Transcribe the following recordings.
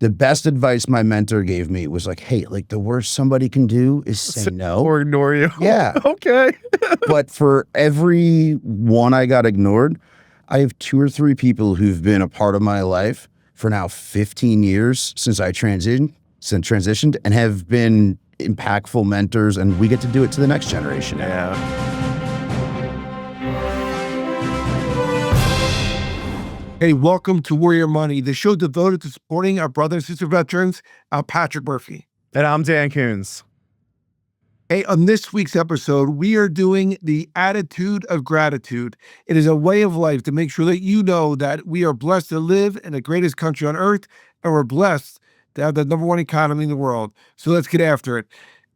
the best advice my mentor gave me was like, hey, like the worst somebody can do is say no. Or ignore you. Yeah. Okay. But for every one I got ignored, I have 2 or 3 people who've been a part of my life for now 15 years since I transitioned and have been impactful mentors, and we get to do it to the next generation now. Yeah. Hey, welcome to Warrior Money, the show devoted to supporting our brother and sister veterans. I'm Patrick Murphy. And I'm Dan Kunze. Hey, on this week's episode, we are doing the attitude of gratitude. It is a way of life to make sure that you know that we are blessed to live in the greatest country on earth, and we're blessed to have the #1 economy in the world. So let's get after it.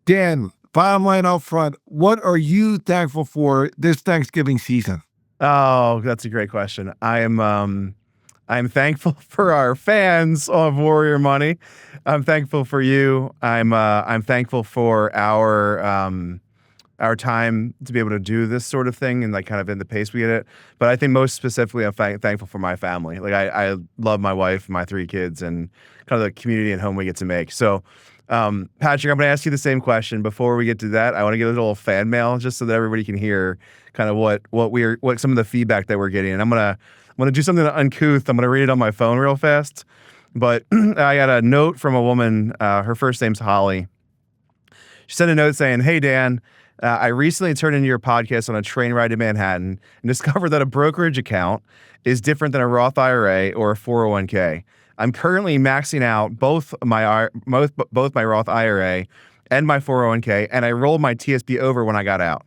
Dan, bottom line out front, what are you thankful for this Thanksgiving season? Oh, that's a great question. I'm thankful for our fans of Warrior Money. I'm thankful for you. I'm thankful for our time to be able to do this sort of thing and like kind of in the pace we get it. But I think most specifically, I'm thankful for my family. Like I love my wife, my 3 kids, and kind of the community and home we get to make. So, Patrick, I'm going to ask you the same question. Before we get to that, I want to get a little fan mail just so that everybody can hear kind of what some of the feedback that we're getting. And I'm gonna do something uncouth. I'm gonna read it on my phone real fast. But I got a note from a woman. Her first name's Holly. She sent a note saying, "Hey Dan, I recently turned into your podcast on a train ride to Manhattan and discovered that a brokerage account is different than a Roth IRA or a 401k. I'm currently maxing out both my Roth IRA and my 401k, and I rolled my TSP over when I got out.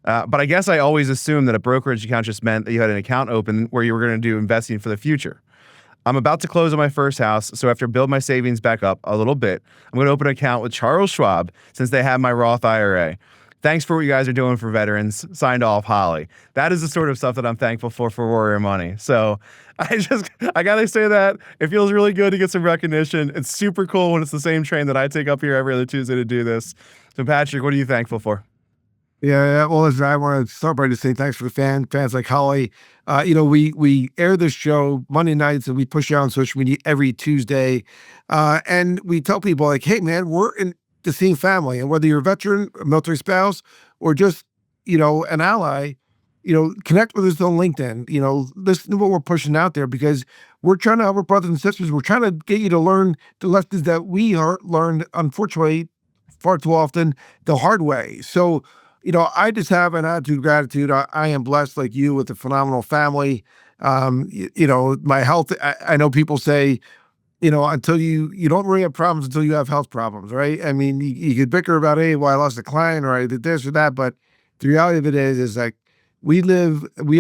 But I guess I always assumed that a brokerage account just meant that you had an account open where you were going to do investing for the future. I'm about to close on my first house, so after build my savings back up a little bit, I'm going to open an account with Charles Schwab since they have my Roth IRA. Thanks for what you guys are doing for veterans. Signed off, Holly." That is the sort of stuff that I'm thankful for Warrior Money. So I gotta say that it feels really good to get some recognition. It's super cool when it's the same train that I take up here every other Tuesday to do this. So Patrick, what are you thankful for? Yeah. Well, listen, I want to start by just saying thanks for the fans like Holly. We air this show Monday nights and we push it out on social media every Tuesday. And we tell people like, hey man, we're in the same family. And whether you're a veteran, a military spouse, or just, an ally, connect with us on LinkedIn, listen to what we're pushing out there because we're trying to help our brothers and sisters. We're trying to get you to learn the lessons that we learned, unfortunately, far too often the hard way. So, I just have an attitude of gratitude. I am blessed like you with a phenomenal family. My health, I know people say, until you don't really have problems until you have health problems, right? I mean, you could bicker about, hey, well, I lost a client or I did this or that. But the reality of it is like we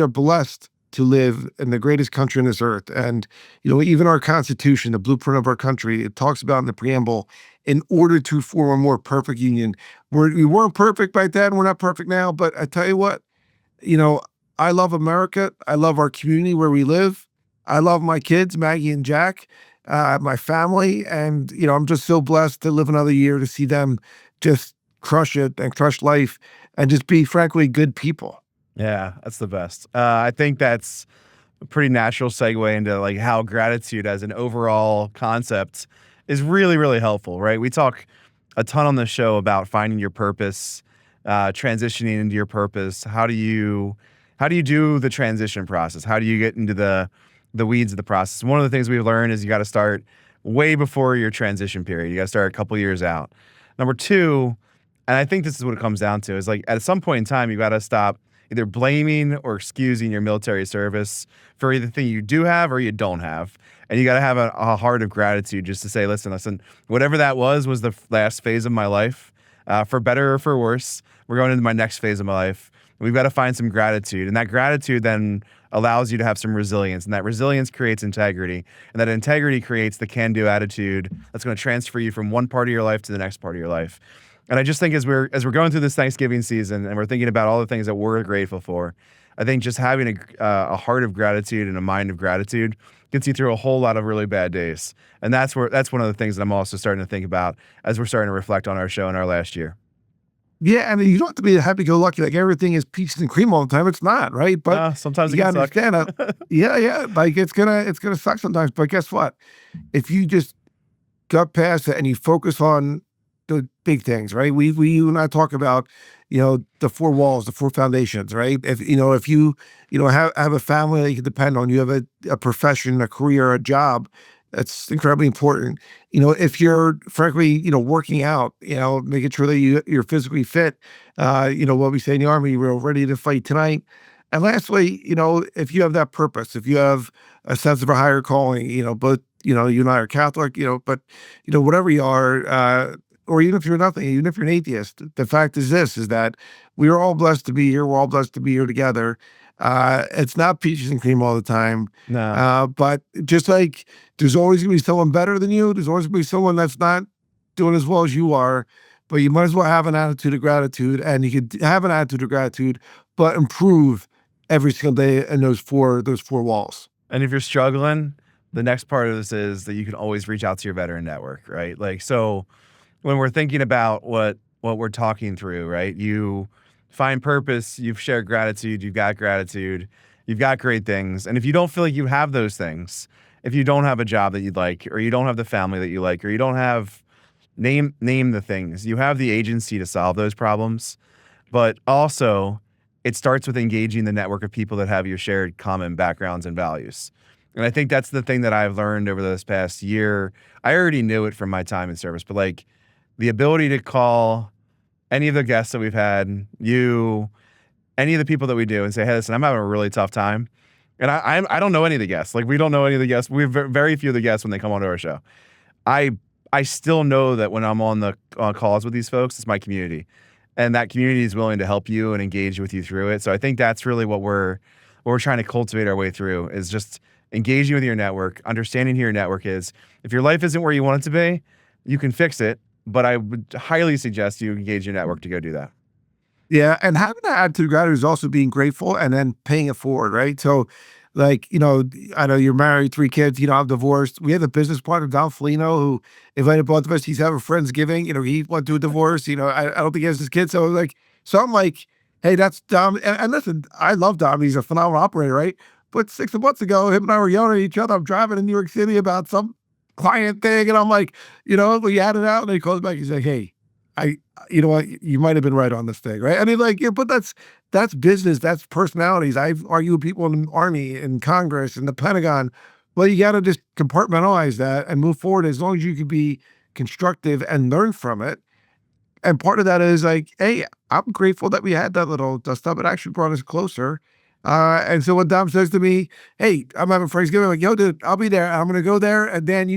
are blessed to live in the greatest country on this earth. And, even our Constitution, the blueprint of our country, it talks about in the preamble, in order to form a more perfect union. We weren't perfect back then. We're not perfect now. But I tell you what, I love America. I love our community where we live. I love my kids, Maggie and Jack, my family. And, I'm just so blessed to live another year to see them just crush it and crush life and just be, frankly, good people. Yeah, that's the best. I think that's a pretty natural segue into like how gratitude as an overall concept is really, really helpful, right? We talk a ton on the show about finding your purpose, transitioning into your purpose. How do you do the transition process? How do you get into the weeds of the process? One of the things we've learned is you got to start way before your transition period. You got to start a couple years out. Number 2, and I think this is what it comes down to, is like at some point in time, you got to stop either blaming or excusing your military service for either thing you do have or you don't have. And you got to have a heart of gratitude just to say, listen, whatever that was the last phase of my life, for better or for worse. We're going into my next phase of my life. We've got to find some gratitude. And that gratitude then allows you to have some resilience. And that resilience creates integrity. And that integrity creates the can-do attitude that's going to transfer you from one part of your life to the next part of your life. And I just think as we're going through this Thanksgiving season and we're thinking about all the things that we're grateful for, I think just having a heart of gratitude and a mind of gratitude gets you through a whole lot of really bad days. And that's one of the things that I'm also starting to think about as we're starting to reflect on our show in our last year. Yeah, and you don't have to be happy-go-lucky, like everything is peaches and cream all the time. It's not, right? But sometimes you it can gotta understand suck. yeah, like it's gonna suck sometimes. But guess what? If you just gut past it and you focus on the big things, right? You and I talk about, the four walls, the four foundations, right? If you, have a family that you can depend on, you have a profession, a career, a job, that's incredibly important. If you're frankly, working out, making sure that you're physically fit, what we say in the Army, we're ready to fight tonight. And lastly, if you have that purpose, if you have a sense of a higher calling, but you and I are Catholic, but whatever you are, or even if you're nothing, even if you're an atheist, the fact is this: is that we are all blessed to be here. We're all blessed to be here together. It's not peaches and cream all the time, No. but just like there's always gonna be someone better than you, there's always gonna be someone that's not doing as well as you are. But you might as well have an attitude of gratitude, and you could have an attitude of gratitude, but improve every single day in those four walls. And if you're struggling, the next part of this is that you can always reach out to your veteran network, right? Like, so when we're thinking about what we're talking through, right? You find purpose, you've shared gratitude, you've got gratitude, you've got great things. And if you don't feel like you have those things, if you don't have a job that you'd like, or you don't have the family that you like, or you don't have name the things, you have the agency to solve those problems. But also, it starts with engaging the network of people that have your shared common backgrounds and values. And I think that's the thing that I've learned over this past year. I already knew it from my time in service, but like the ability to call any of the guests that we've had, any of the people that we do, and say, hey, listen, I'm having a really tough time. And I don't know any of the guests. Like, we don't know any of the guests. We have very few of the guests when they come onto our show. I still know that when I'm on the calls with these folks, it's my community. And that community is willing to help you and engage with you through it. So I think that's really what we're trying to cultivate our way through, is just engaging with your network, understanding who your network is. If your life isn't where you want it to be, you can fix it. But I would highly suggest you engage your network to go do that. Yeah, and having that attitude of gratitude is also being grateful and then paying it forward, right? So, like, I know you're married, 3 kids, I'm divorced. We have a business partner, Don Felino, who invited both of us. He's having Friendsgiving. He went through a divorce. I don't think he has his kids. So I'm like, hey, that's Dom. And listen, I love Dom. He's a phenomenal operator, right? But 6 months ago, him and I were yelling at each other. I'm driving in New York City about some client thing. And I'm like, we had it out. And he calls back. He's like, hey, you know what? You might have been right on this thing, right? I mean, but that's business, that's personalities. I've argued with people in the Army, in Congress, in the Pentagon. Well, you got to just compartmentalize that and move forward as long as you can be constructive and learn from it. And part of that is like, hey, I'm grateful that we had that little dust up. It actually brought us closer. And so when Dom says to me, hey, I'm having Friendsgiving, I'm like, yo, dude, I'll be there. I'm going to go there. And then,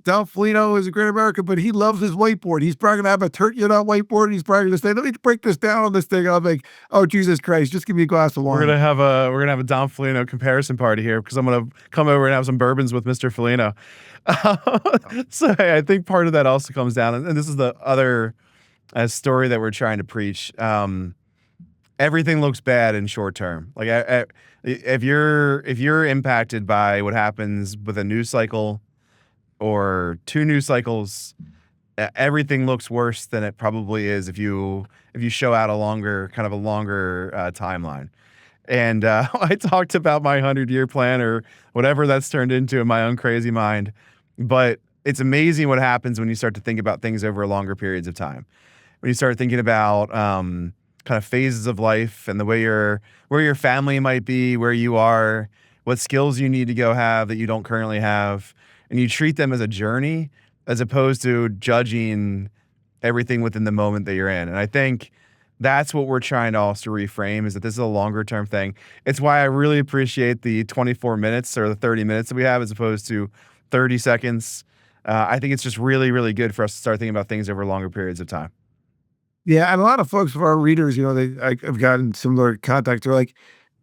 Don Felino is a great American, but he loves his whiteboard. He's probably going to have a turkey on that whiteboard. He's probably going to say, let me break this down on this thing. And I'm like, oh, Jesus Christ, just give me a glass of wine. We're gonna have a Don Felino comparison party here, because I'm gonna come over and have some bourbons with Mr. Felino. So I think part of that also comes down, and this is the other story that we're trying to preach. Everything looks bad in short term. Like, if you're impacted by what happens with a news cycle or 2 news cycles, everything looks worse than it probably is if you show out a longer timeline. And I talked about my 100-year plan, or whatever that's turned into in my own crazy mind. But it's amazing what happens when you start to think about things over longer periods of time. When you start thinking about kind of phases of life and the way where your family might be, where you are, what skills you need to go have that you don't currently have, and you treat them as a journey as opposed to judging everything within the moment that you're in. And I think that's what we're trying to also reframe, is that this is a longer term thing. It's why I really appreciate the 24 minutes or the 30 minutes that we have as opposed to 30 seconds. I think it's just really, really good for us to start thinking about things over longer periods of time. Yeah, and a lot of folks of our readers, I've gotten similar contact. They're like,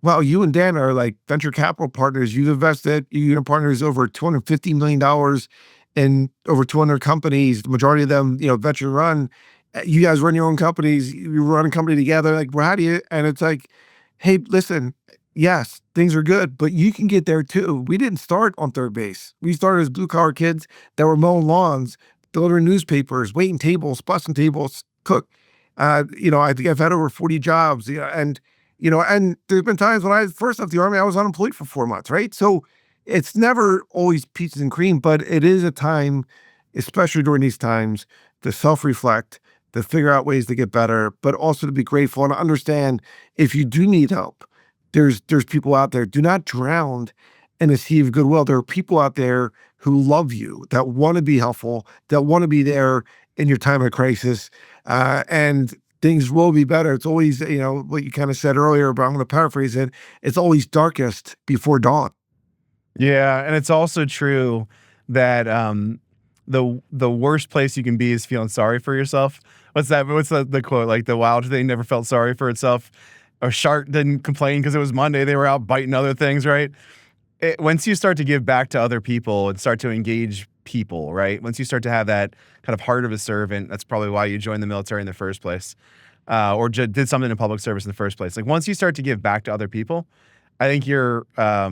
well, you and Dan are like venture capital partners. You've invested, your partners, over $250 million in over 200 companies. The majority of them, venture run. You guys run your own companies. You run a company together. Like, well, how do you? And it's like, hey, listen, yes, things are good, but you can get there too. We didn't start on third base. We started as blue collar kids that were mowing lawns, delivering newspapers, waiting tables, busting tables, cook. I think I've had over 40 jobs, and there's been times when I first left the Army, I was unemployed for 4 months, right? So it's never always peaches and cream, but it is a time, especially during these times, to self-reflect, to figure out ways to get better, but also to be grateful and understand if you do need help, there's people out there. Do not drown in a sea of goodwill. There are people out there who love you, that want to be helpful, that want to be there in your time of crisis, and things will be better. It's always, what you kind of said earlier, but I'm going to paraphrase it. It's always darkest before dawn. Yeah, and it's also true that the worst place you can be is feeling sorry for yourself. What's that? What's the quote? Like the wild thing never felt sorry for itself. A shark didn't complain because it was Monday. They were out biting other things, right? Once you start to give back to other people and start to engage people, right? Once you start to have that kind of heart of a servant, that's probably why you joined the military in the first place, or did something in public service in the first place. Like once you start to give back to other people, I think you're, at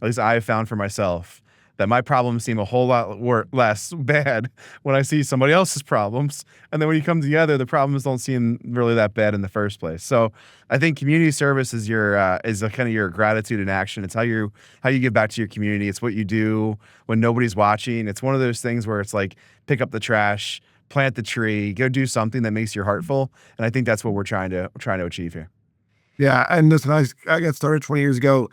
least I've found for myself, that my problems seem a whole lot less bad when I see somebody else's problems. And then when you come together, the problems don't seem really that bad in the first place. So I think community service is your kind of your gratitude in action. It's how you give back to your community. It's what you do when nobody's watching. It's one of those things where it's like pick up the trash, plant the tree, go do something that makes your heart full. And I think that's what we're trying to achieve here. Yeah, and listen, I got started 20 years ago,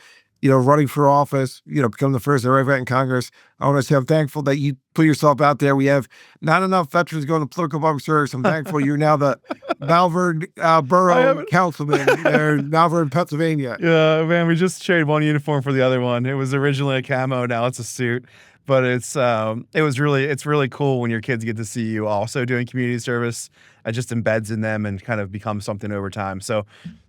running for office, become the first ever vet in Congress. I want to say I'm thankful that you put yourself out there. We have not enough veterans going to political public service. I'm thankful you're now the Malvern Borough Councilman there in Malvern, Pennsylvania. Yeah, man, we just traded one uniform for the other one. It was originally a camo, now it's a suit. But it's really cool when your kids get to see you also doing community service. It just embeds in them and kind of becomes something over time. So,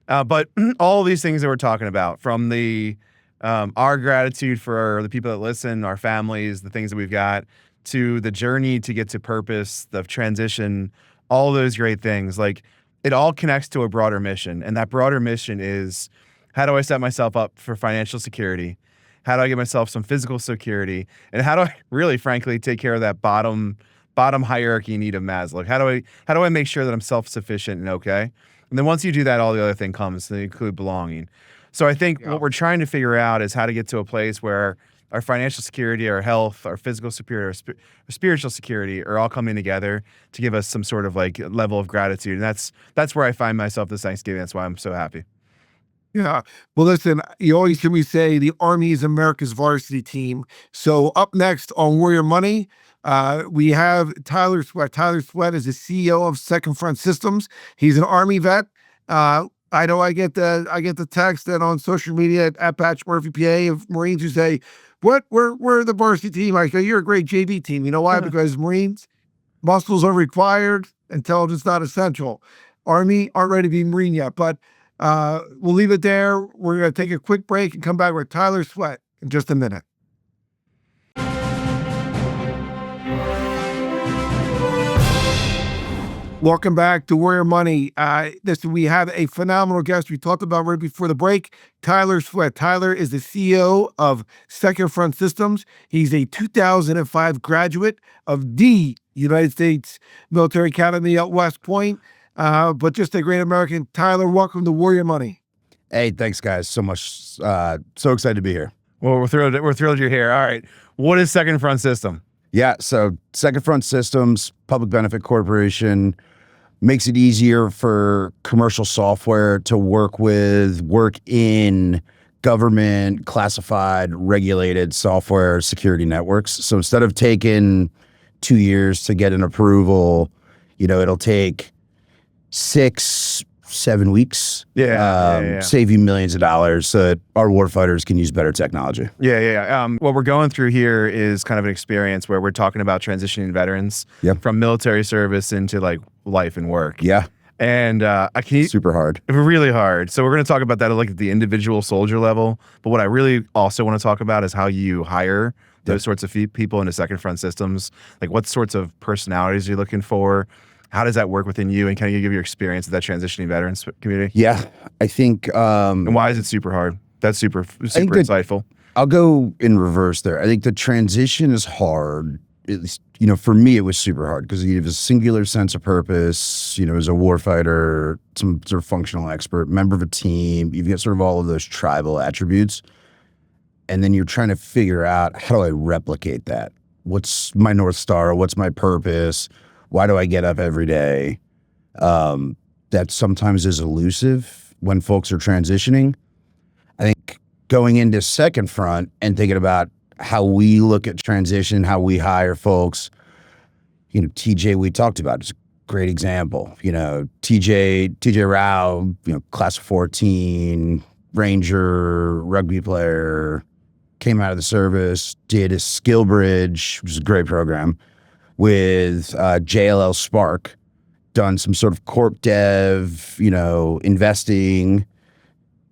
but all of these things that we're talking about, from the our gratitude for the people that listen, our families, the things that we've got, to the journey to get to purpose, the transition, all those great things, like it all connects to a broader mission. And that broader mission is, how do I set myself up for financial security? How do I get myself some physical security? And how do I really, frankly, take care of that bottom hierarchy need of Maslow? How do I make sure that I'm self-sufficient and okay? And then once you do that, all the other thing comes, to include belonging. So I think what we're trying to figure out is how to get to a place where our financial security, our health, our physical security, our spiritual security are all coming together to give us some sort of like level of gratitude. And that's where I find myself this Thanksgiving. That's why I'm so happy. Yeah. Well, listen, you always hear me say the Army is America's varsity team. So up next on Warrior Money, we have Tyler Sweatt. Tyler Sweatt is the CEO of Second Front Systems. He's an Army vet. I know I get the text and on social media at Patrick Murphy PA of Marines who say, we're the varsity team. I go, you're a great JV team. You know why? Because Marines, muscles are required, intelligence not essential. Army aren't ready to be Marine yet, but we'll leave it there. We're going to take a quick break and come back with Tyler Sweatt in just a minute. Welcome back to Warrior Money. We have a phenomenal guest. We talked about right before the break, Tyler Sweatt. Tyler is the CEO of Second Front Systems. He's a 2005 graduate of the United States Military Academy at West Point. But just a great American. Tyler, welcome to Warrior Money. Hey, thanks, guys, so much. So excited to be here. Well, we're thrilled you're here. All right. What is Second Front System? Yeah, so Second Front Systems, public benefit corporation, makes it easier for commercial software to work in government, classified, regulated software security networks. So instead of taking 2 years to get an approval, it'll take 6-7 weeks. Save you millions of dollars so that our warfighters can use better technology. What we're going through here is kind of an experience where we're talking about transitioning veterans from military service into like life and work. Yeah. And super hard. Really hard. So we're going to talk about that at like the individual soldier level. But what I really also want to talk about is how you hire those sorts of people into Second Front Systems. Like what sorts of personalities are you looking for? How does that work within you, and can you give your experience with that transitioning veterans community? Yeah, I think. And why is it super hard? That's super insightful. I'll go in reverse there. I think the transition is hard. At least, for me, it was super hard because you have a singular sense of purpose, as a warfighter, some sort of functional expert, member of a team. You've got sort of all of those tribal attributes. And then you're trying to figure out, how do I replicate that? what's my North Star? What's my purpose? Why do I get up every day? That sometimes is elusive when folks are transitioning. I think going into Second Front and thinking about how we look at transition, how we hire folks, TJ, we talked about, is a great example. TJ Rao, class of 14, Ranger, rugby player, came out of the service, did a skill bridge, which is a great program, with JLL Spark, done some sort of corp dev, investing,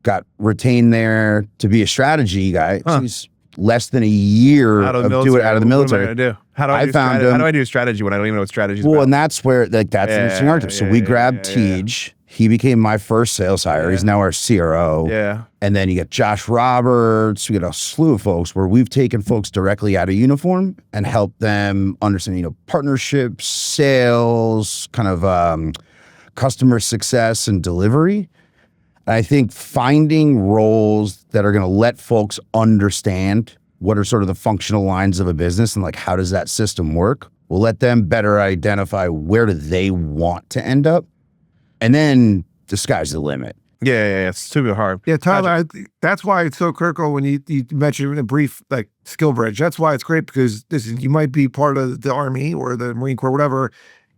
got retained there to be a strategy guy. So he's less than a year out of the military. What am I gonna do? How do I do strategy when I don't even know what strategy is Well, about? and that's where that's an interesting argument. So we grabbed Tej. He became my first sales hire. He's now our CRO. Yeah. And then you get Josh Roberts. We get a slew of folks where we've taken folks directly out of uniform and helped them understand, partnerships, sales, kind of customer success and delivery. And I think finding roles that are going to let folks understand what are sort of the functional lines of a business and like how does that system work will let them better identify where do they want to end up. And then the sky's the limit. Yeah. It's super hard. Yeah, Tyler, that's why it's so critical when you mentioned in a brief skill bridge. That's why it's great because you might be part of the Army or the Marine Corps, whatever.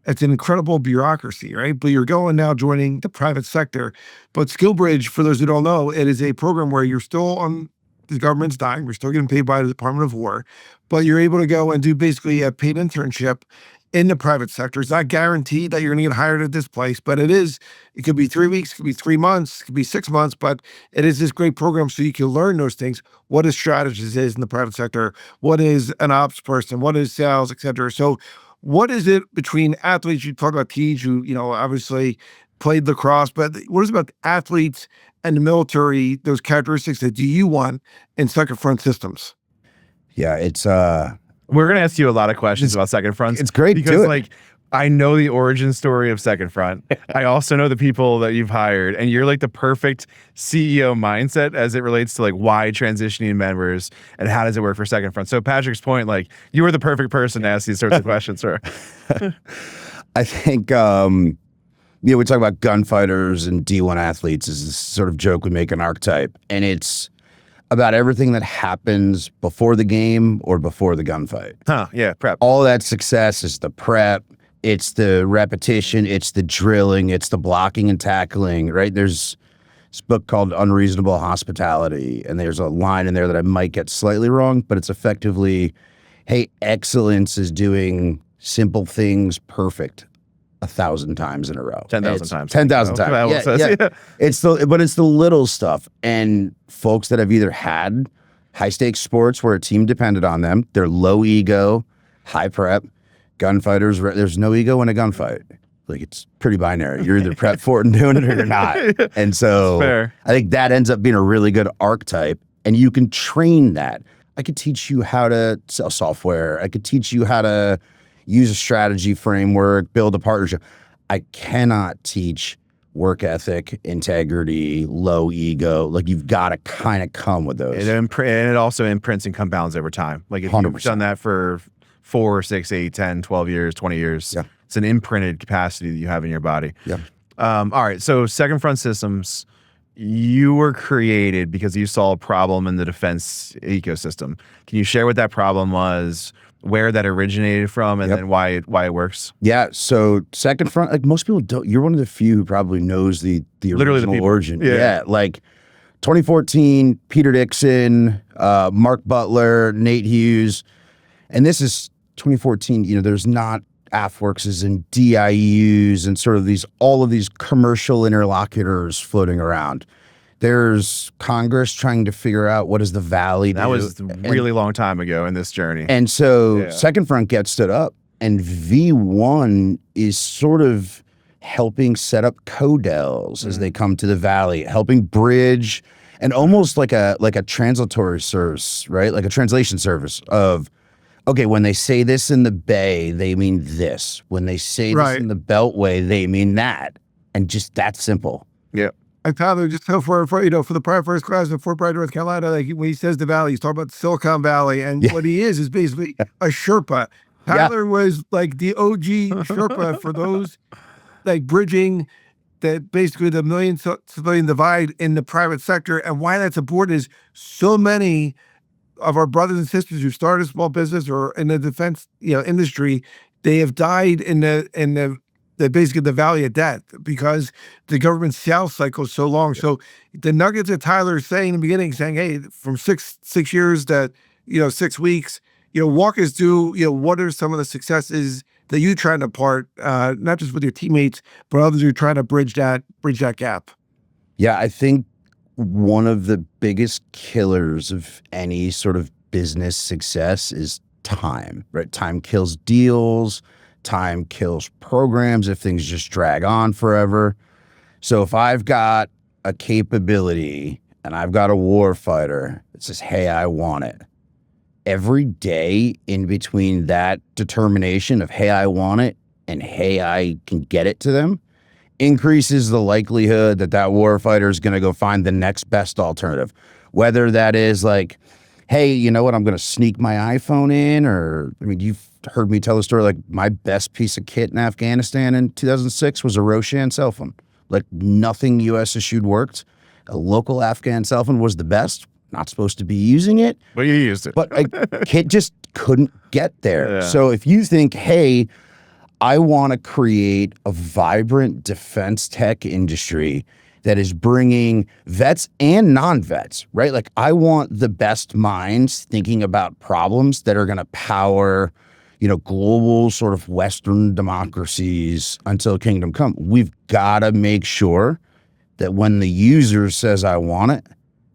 It's an incredible bureaucracy, right? But you're going now joining the private sector. But Skill Bridge, for those who don't know, it is a program where you're still on the government's dime. You're still getting paid by the Department of War, but you're able to go and do basically a paid internship in the private sector. It's not guaranteed that you're going to get hired at this place, but it could be 3 weeks, it could be 3 months, it could be 6 months, but it is this great program so you can learn those things. What a strategist is in the private sector, what is an ops person, what is sales, et cetera. So what is it between athletes? You talk about Tej, who, obviously played lacrosse, but what is it about athletes and the military, those characteristics that do you want in Second Front systems? Yeah, it's we're gonna ask you a lot of questions about Second Front. It's great because I know the origin story of Second Front. I also know the people that you've hired, and you're like the perfect CEO mindset as it relates to why transitioning members and how does it work for Second Front. So Patrick's point, you are the perfect person to ask these sorts of questions, sir. I think we talk about gunfighters and D1 athletes is this sort of joke we make an archetype, and it's about everything that happens before the game or before the gunfight. Yeah, prep. All that success is the prep. It's the repetition, it's the drilling, it's the blocking and tackling, right? There's this book called Unreasonable Hospitality, and there's a line in there that I might get slightly wrong, but it's effectively, hey, excellence is doing simple things perfect 1,000 times in a row. 10,000 times. 10,000 times. Yeah. It's the little stuff. And folks that have either had high stakes sports where a team depended on them, they're low ego, high prep. Gunfighters, there's no ego in a gunfight. It's pretty binary. You're either prepped for it and doing it or you're not. And so I think that ends up being a really good archetype, and you can train that. I could teach you how to sell software. I could teach you how to use a strategy framework, build a partnership. I cannot teach work ethic, integrity, low ego. You've got to kind of come with those. And it also imprints and compounds over time. If 100%. You've done that for 4, 6, 8, 10, 12 years, 20 years. Yeah. It's an imprinted capacity that you have in your body. Yeah. All right. So Second Front Systems, you were created because you saw a problem in the defense ecosystem. Can you share what that problem was, where that originated from, and then why it works? Yeah. So Second Front, most people don't. You're one of the few who probably knows the original origin. Yeah. 2014, Peter Dixon, Mark Butler, Nate Hughes, and this is 2014. There's not AFWorks and DIUs and sort of all of these commercial interlocutors floating around. There's Congress trying to figure out what does the Valley do. That was a really long time ago in this journey. And so Second Front gets stood up, and V1 is sort of helping set up CODELs as they come to the Valley, helping bridge, and almost like a translatory service, right? Like a translation service of, okay, when they say this in the Bay, they mean this. When they say this in the Beltway, they mean that. And just that simple. Yeah. And Tyler, just so for for the prior first class in Fort Bragg, North Carolina, like when he says the Valley, he's talking about Silicon Valley, and what he is basically a Sherpa. Tyler was like the OG Sherpa for those like bridging that basically the million civilian divide in the private sector. And why that's important is so many of our brothers and sisters who started a small business or in the defense industry, they have died in the basically the valley of death because the government sales cycle is so long. So the nuggets that Tyler is saying in the beginning, saying, hey, from six years to 6 weeks, walk us through what are some of the successes that you trying to impart, not just with your teammates, but others who are trying to bridge that gap. Yeah, I think one of the biggest killers of any sort of business success is time, right? Time kills deals. Time kills programs if things just drag on forever. So if I've got a capability and I've got a war fighter that says, hey, I want it, every day in between that determination of, hey, I want it and hey, I can get it to them, increases the likelihood that that war fighter is going to go find the next best alternative. Whether that is like, hey, you know what, I'm going to sneak my iPhone in, or, I mean, you've heard me tell the story, like my best piece of kit in Afghanistan in 2006 was a Roshan cell phone. Like nothing US issued worked. A local Afghan cell phone was the best. Not supposed to be using it. But you used it. But kit just couldn't get there. Yeah. So if you think, hey, I want to create a vibrant defense tech industry that is bringing vets and non-vets, right? Like I want the best minds thinking about problems that are going to power, global sort of Western democracies until kingdom come. We've got to make sure that when the user says, I want it,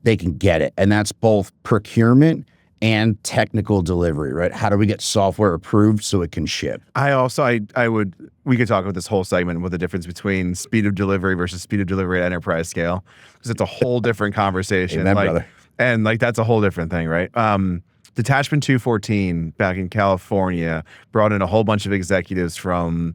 they can get it. And that's both procurement and technical delivery, right? How do we get software approved so it can ship? We could talk about this whole segment with the difference between speed of delivery versus speed of delivery at enterprise scale, because it's a whole different conversation. Amen, brother. And that's a whole different thing, right? Detachment 214 back in California brought in a whole bunch of executives from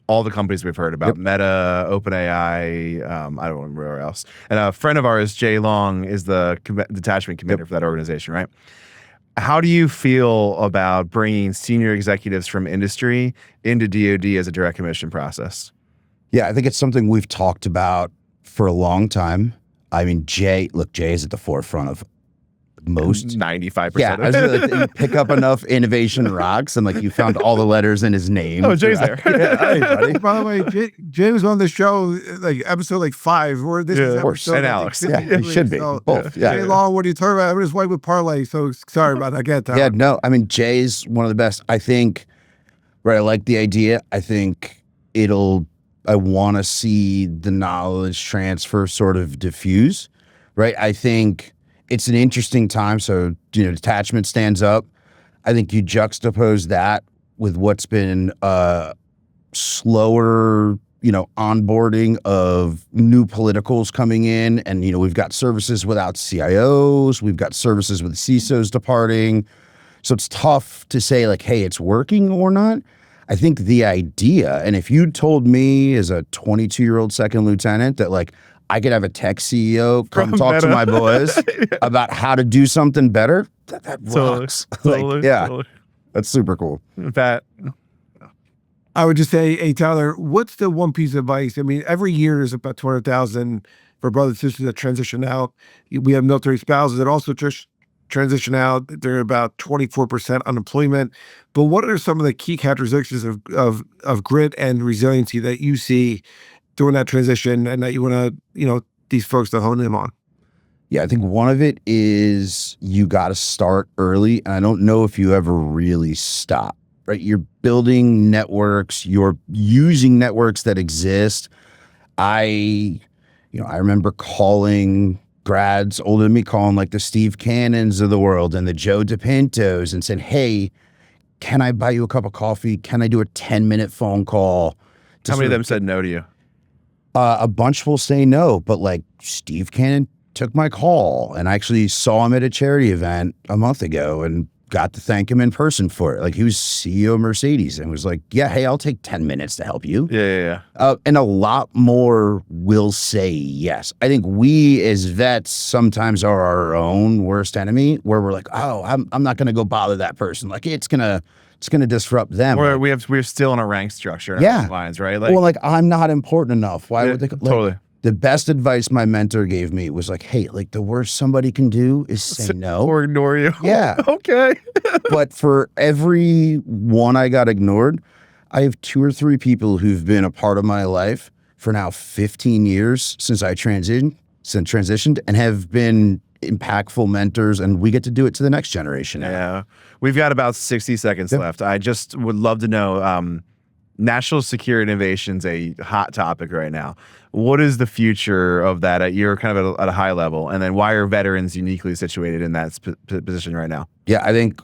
all the companies we've heard about, Meta, OpenAI, I don't remember where else. And a friend of ours, Jay Long, is the detachment commander for that organization, right? How do you feel about bringing senior executives from industry into DoD as a direct commission process? Yeah, I think it's something we've talked about for a long time. I mean, Jay is at the forefront of most 95%. Yeah, I was like, you pick up enough innovation rocks and like you found all the letters in his name. Oh, Jay's there. Yeah, hey, buddy. By the way, Jay was on the show like episode 5, or this is of course. episode And Alex. Yeah, he should be. Both. Yeah. Jay Long, what are you talking about? I'm his wife with parlay, so sorry about that. Get that. Yeah, no, I mean, Jay's one of the best. I think, right, I like the idea. I think I want to see the knowledge transfer sort of diffuse, right? I think it's an interesting time. So, detachment stands up. I think you juxtapose that with what's been slower, onboarding of new politicals coming in. And, we've got services without CIOs. We've got services with CISOs departing. So it's tough to say like, hey, it's working or not. I think the idea, and if you told me as a 22-year-old second lieutenant that like, I could have a tech CEO come talk to my boys about how to do something better. That rocks. Totally. That's super cool. Pat. I would just say, hey, Tyler, what's the one piece of advice? I mean, every year there's about 200,000 for brothers and sisters that transition out. We have military spouses that also transition out. They're about 24% unemployment. But what are some of the key characteristics of grit and resiliency that you see during that transition and that you want to, these folks to hone in on? Yeah, I think one of it is you got to start early. And I don't know if you ever really stop, right? You're building networks, you're using networks that exist. I remember calling grads older than me, calling like the Steve Cannons of the world and the Joe DePintos and saying, hey, can I buy you a cup of coffee? Can I do a 10-minute phone call? How many of them said no to you? A bunch will say no, but like Steve Cannon took my call, and I actually saw him at a charity event a month ago, and got to thank him in person for it. Like, he was CEO of Mercedes and was like, yeah, hey, I'll take 10 minutes to help you. Yeah. And a lot more will say yes. I think we as vets sometimes are our own worst enemy, where we're like, oh, I'm not going to go bother that person. Like, it's gonna disrupt them. Or Like, we're still in a rank structure. In Yeah. our lines, right? Like, well, like, I'm not important enough. Why Yeah, would they? Like, totally. The best advice my mentor gave me was like, hey, like, the worst somebody can do is say no. or ignore you. Yeah. Okay. But for every one I got ignored, I have 2 or 3 people who've been a part of my life for now 15 years since I transitioned and have been impactful mentors, and we get to do it to the next generation now. Yeah. We've got about 60 seconds left. I just would love to know, national security innovation's a hot topic right now. What is the future of that? You're kind of at a high level, and then why are veterans uniquely situated in that position right now? Yeah, I think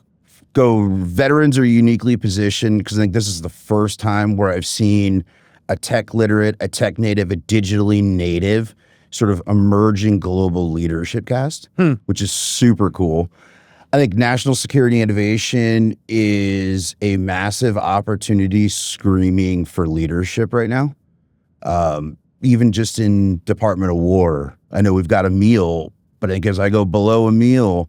veterans are uniquely positioned because I think this is the first time where I've seen a tech literate, a tech native, a digitally native sort of emerging global leadership cast, which is super cool. I think national security innovation is a massive opportunity screaming for leadership right now. Even just in Department of War, I know we've got a meal, but I think as I go below a meal,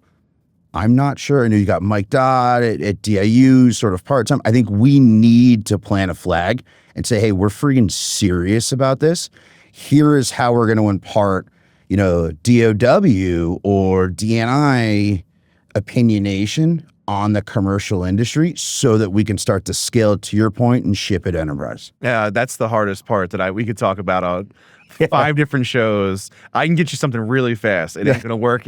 I'm not sure. I know you got Mike Dodd at DIU, sort of part-time. I think we need to plant a flag and say, hey, we're freaking serious about this. Here is how we're going to impart, DOW or DNI opinionation on the commercial industry so that we can start to scale it, to your point, and ship it enterprise. Yeah, that's the hardest part that we could talk about on 5 different shows. I can get you something really fast. It's not going to work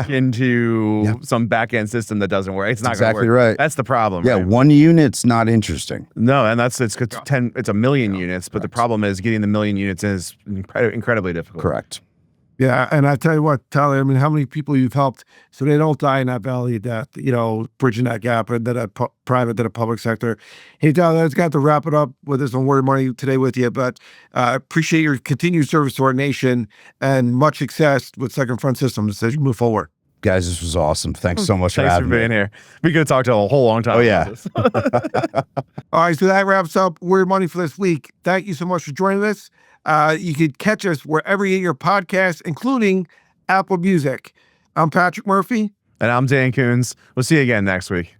into some back end system that doesn't work. It's not going to work. Exactly right. That's the problem. Yeah, right? one unit's not interesting. No, and it's 10. It's a million units, but the problem is getting the million units is incredibly difficult. Correct. Yeah, and I tell you what, Tyler, I mean, how many people you've helped so they don't die in that valley of death, bridging that gap into that private to the public sector. Hey, Tyler, it's got to wrap it up with this on Warrior Money today with you, but appreciate your continued service to our nation and much success with Second Front Systems as you move forward. Guys, this was awesome. Thanks so much for Thanks for having me. being here. We could have talked a whole long time. Oh, yeah. About this. All right, so that wraps up Warrior Money for this week. Thank you so much for joining us. You can catch us wherever you get your podcasts, including Apple Music. I'm Patrick Murphy. And I'm Dan Kunze. We'll see you again next week.